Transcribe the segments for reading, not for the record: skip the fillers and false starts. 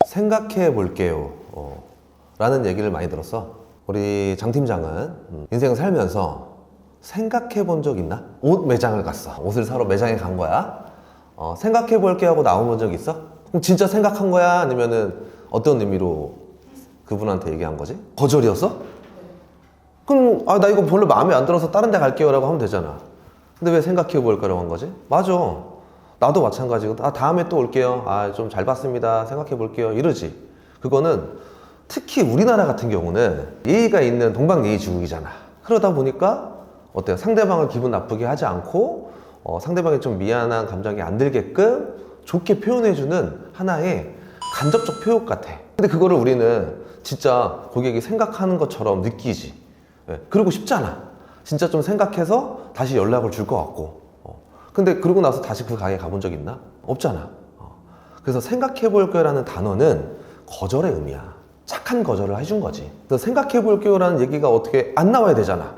생각해 볼게요 라는 얘기를 많이 들었어. 우리 장 팀장은 인생을 살면서 생각해 본 적 있나? 옷 매장을 갔어. 옷을 사러 매장에 간 거야. 생각해 볼게 하고 나와본 적 있어? 그럼 진짜 생각한 거야? 아니면은 어떤 의미로 그분한테 얘기한 거지? 거절이었어? 그럼 나 이거 별로 마음에 안 들어서 다른 데 갈게요 라고 하면 되잖아. 근데 왜 생각해 볼까라고 한 거지? 맞아. 나도 마찬가지고 다음에 또 올게요. 좀 잘 봤습니다. 생각해 볼게요. 이러지. 그거는 특히 우리나라 같은 경우는 예의가 있는 동방예의지국이잖아. 그러다 보니까 어때요? 상대방을 기분 나쁘게 하지 않고 상대방이 좀 미안한 감정이 안 들게끔 좋게 표현해주는 하나의 간접적 표현 같아. 근데 그거를 우리는 진짜 고객이 생각하는 것처럼 느끼지. 그러고 싶잖아. 진짜 좀 생각해서 다시 연락을 줄 것 같고. 근데 그러고 나서 다시 그 가게에 가본 적 있나? 없잖아. 그래서 생각해 볼게요 라는 단어는 거절의 의미야. 착한 거절을 해준 거지. 그래서 생각해 볼게요 라는 얘기가 어떻게 안 나와야 되잖아.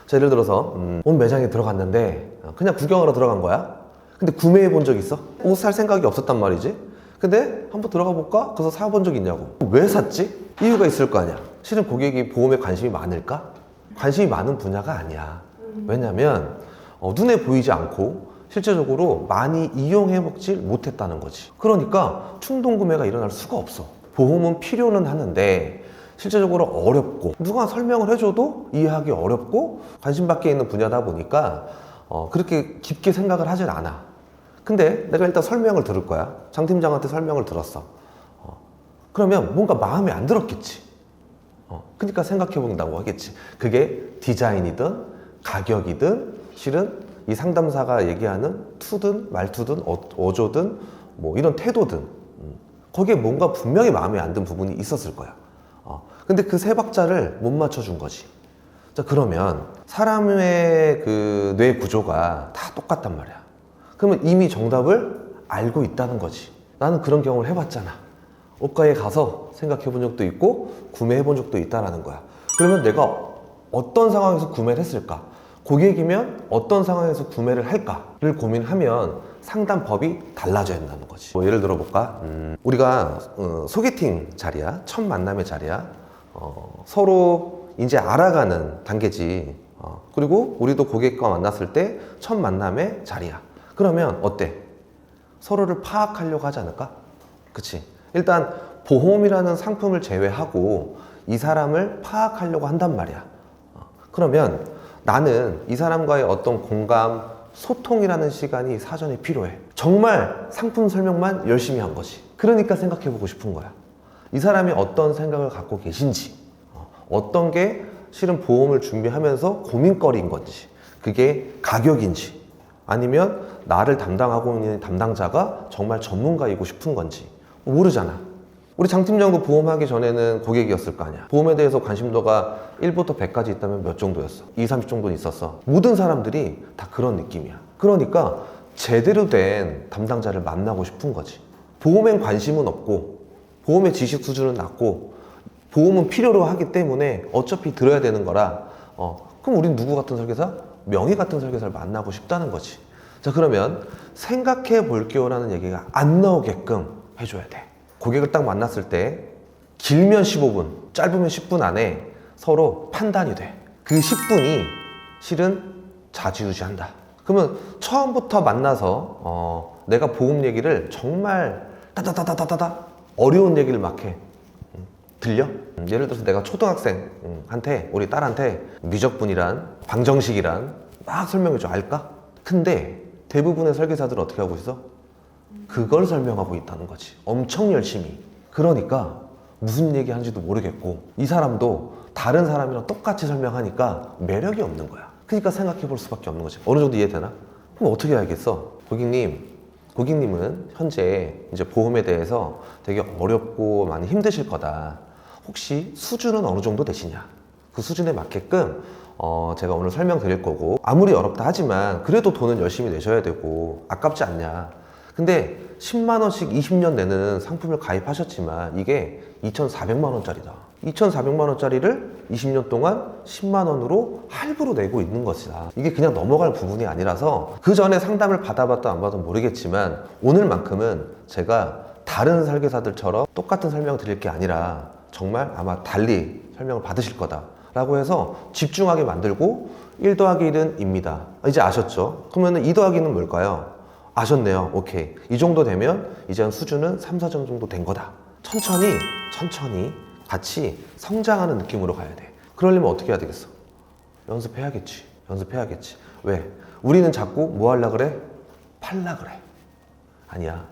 자, 예를 들어서 옷 매장에 들어갔는데 그냥 구경하러 들어간 거야. 근데 구매해 본 적 있어? 옷 살 생각이 없었단 말이지. 근데 한번 들어가 볼까? 그래서 사본 적 있냐고. 왜 샀지? 이유가 있을 거 아니야. 실은 고객이 보험에 관심이 많을까? 관심이 많은 분야가 아니야. 왜냐면 눈에 보이지 않고 실제적으로 많이 이용해 먹질 못했다는 거지. 그러니까 충동 구매가 일어날 수가 없어. 보험은 필요는 하는데 실제적으로 어렵고 누가 설명을 해줘도 이해하기 어렵고 관심 밖에 있는 분야다 보니까 그렇게 깊게 생각을 하질 않아. 근데 내가 일단 설명을 들을 거야. 장 팀장한테 설명을 들었어. 그러면 뭔가 마음에 안 들었겠지. 그러니까 생각해 본다고 하겠지. 그게 디자인이든 가격이든 실은 이 상담사가 얘기하는 투든 말투든 어조든 뭐 이런 태도든 거기에 뭔가 분명히 마음에 안 든 부분이 있었을 거야. 근데 그 세 박자를 못 맞춰준 거지. 자, 그러면 사람의 그 뇌 구조가 다 똑같단 말이야. 그러면 이미 정답을 알고 있다는 거지. 나는 그런 경험을 해봤잖아. 옷가게에 가서 생각해 본 적도 있고 구매해 본 적도 있다라는 거야. 그러면 내가 어떤 상황에서 구매를 했을까? 고객이면 어떤 상황에서 구매를 할까를 고민하면 상담법이 달라져야 된다는 거지. 뭐 예를 들어 볼까? 우리가 소개팅 자리야. 첫 만남의 자리야. 서로 이제 알아가는 단계지. 그리고 우리도 고객과 만났을 때 첫 만남의 자리야. 그러면 어때? 서로를 파악하려고 하지 않을까? 그치? 일단 보험이라는 상품을 제외하고 이 사람을 파악하려고 한단 말이야. 그러면 나는 이 사람과의 어떤 공감, 소통이라는 시간이 사전에 필요해. 정말 상품 설명만 열심히 한 거지. 그러니까 생각해보고 싶은 거야. 이 사람이 어떤 생각을 갖고 계신지, 어떤 게 실은 보험을 준비하면서 고민거리인 건지, 그게 가격인지, 아니면 나를 담당하고 있는 담당자가 정말 전문가이고 싶은 건지 모르잖아. 우리 장 팀장도 보험하기 전에는 고객이었을 거 아니야. 보험에 대해서 관심도가 1부터 100까지 있다면 몇 정도였어? 2, 30 정도는 있었어. 모든 사람들이 다 그런 느낌이야. 그러니까 제대로 된 담당자를 만나고 싶은 거지. 보험엔 관심은 없고 보험의 지식 수준은 낮고 보험은 필요로 하기 때문에 어차피 들어야 되는 거라 그럼 우린 누구 같은 설계사? 명의 같은 설계사를 만나고 싶다는 거지. 자, 그러면 생각해 볼게요 라는 얘기가 안 나오게끔 해줘야 돼. 고객을 딱 만났을 때 길면 15분, 짧으면 10분 안에 서로 판단이 돼. 그 10분이 실은 좌지우지한다. 그러면 처음부터 만나서 내가 보험 얘기를 정말 따다다다다다 어려운 얘기를 막 해. 들려? 예를 들어서 내가 초등학생한테 우리 딸한테 미적분이란 방정식이란 막 설명해줘. 알까? 근데 대부분의 설계사들은 어떻게 하고 있어? 그걸 설명하고 있다는 거지. 엄청 열심히. 그러니까 무슨 얘기 하는지도 모르겠고 이 사람도 다른 사람이랑 똑같이 설명하니까 매력이 없는 거야. 그러니까 생각해 볼 수밖에 없는 거지. 어느 정도 이해되나? 그럼 어떻게 해야겠어? 고객님은 현재 이제 보험에 대해서 되게 어렵고 많이 힘드실 거다. 혹시 수준은 어느 정도 되시냐? 그 수준에 맞게끔 제가 오늘 설명드릴 거고 아무리 어렵다 하지만 그래도 돈은 열심히 내셔야 되고 아깝지 않냐? 근데 10만 원씩 20년 내는 상품을 가입하셨지만 이게 2,400만 원짜리다. 2,400만 원짜리를 20년 동안 10만 원으로 할부로 내고 있는 것이다. 이게 그냥 넘어갈 부분이 아니라서 그 전에 상담을 받아봤다 안 받아도 모르겠지만 오늘만큼은 제가 다른 설계사들처럼 똑같은 설명 드릴 게 아니라 정말 아마 달리 설명을 받으실 거다 라고 해서 집중하게 만들고 1 더하기 1은 입니다. 이제 아셨죠? 그러면 2 더하기 2는 뭘까요? 아셨네요. 오케이. 이 정도 되면 이제 수준은 3, 4점 정도 된 거다. 천천히 같이 성장하는 느낌으로 가야 돼. 그러려면 어떻게 해야 되겠어? 연습해야겠지. 왜? 우리는 자꾸 뭐 하려 그래? 팔라 그래. 아니야.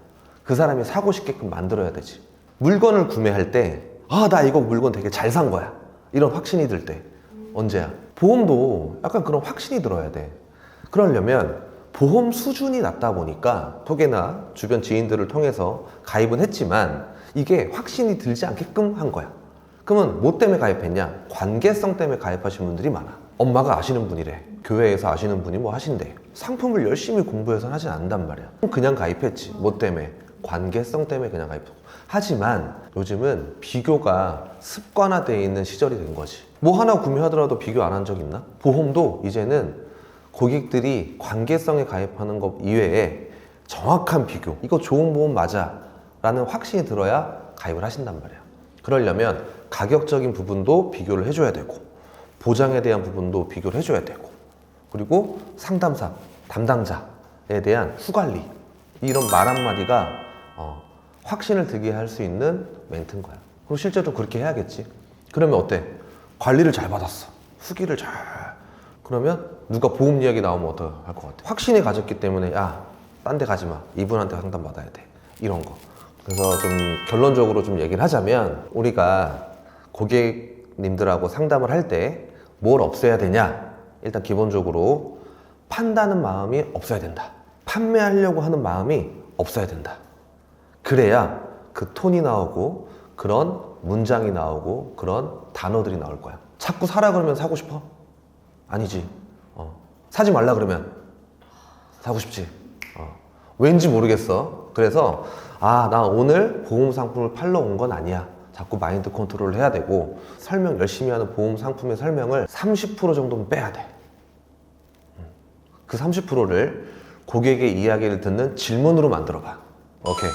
그 사람이 사고 싶게끔 만들어야 되지. 물건을 구매할 때, 나 이거 물건 되게 잘 산 거야. 이런 확신이 들 때. 언제야? 보험도 약간 그런 확신이 들어야 돼. 그러려면 보험 수준이 낮다 보니까 톡이나 주변 지인들을 통해서 가입은 했지만 이게 확신이 들지 않게끔 한 거야. 그러면 뭐 때문에 가입했냐? 관계성 때문에 가입하신 분들이 많아. 엄마가 아시는 분이래. 교회에서 아시는 분이 뭐 하신대. 상품을 열심히 공부해서 하진 않는단 말이야. 그냥 가입했지. 뭐 때문에? 관계성 때문에 그냥 가입하고. 하지만 요즘은 비교가 습관화되어 있는 시절이 된 거지. 뭐 하나 구매하더라도 비교 안 한 적 있나? 보험도 이제는 고객들이 관계성에 가입하는 것 이외에 정확한 비교, 이거 좋은 보험 맞아 라는 확신이 들어야 가입을 하신단 말이야. 그러려면 가격적인 부분도 비교를 해줘야 되고, 보장에 대한 부분도 비교를 해줘야 되고, 그리고 상담사, 담당자에 대한 후관리, 이런 말 한마디가 확신을 들게 할 수 있는 멘트인 거야. 그리고 실제로 그렇게 해야겠지. 그러면 어때? 관리를 잘 받았어. 후기를 잘. 그러면 누가 보험 이야기 나오면 어떡할 것 같아? 확신이 가졌기 때문에 딴 데 가지 마. 이분한테 상담 받아야 돼. 이런 거. 그래서 좀 결론적으로 좀 얘기를 하자면, 우리가 고객님들하고 상담을 할 때 뭘 없애야 되냐? 일단 기본적으로 판다는 마음이 없어야 된다. 판매하려고 하는 마음이 없어야 된다. 그래야 그 톤이 나오고 그런 문장이 나오고 그런 단어들이 나올 거야. 자꾸 사라 그러면 사고 싶어? 아니지. 사지 말라 그러면 사고 싶지. 왠지 모르겠어. 그래서 나 오늘 보험 상품을 팔러 온 건 아니야. 자꾸 마인드 컨트롤을 해야 되고, 설명 열심히 하는 보험 상품의 설명을 30% 정도는 빼야 돼. 그 30%를 고객의 이야기를 듣는 질문으로 만들어 봐. 오케이.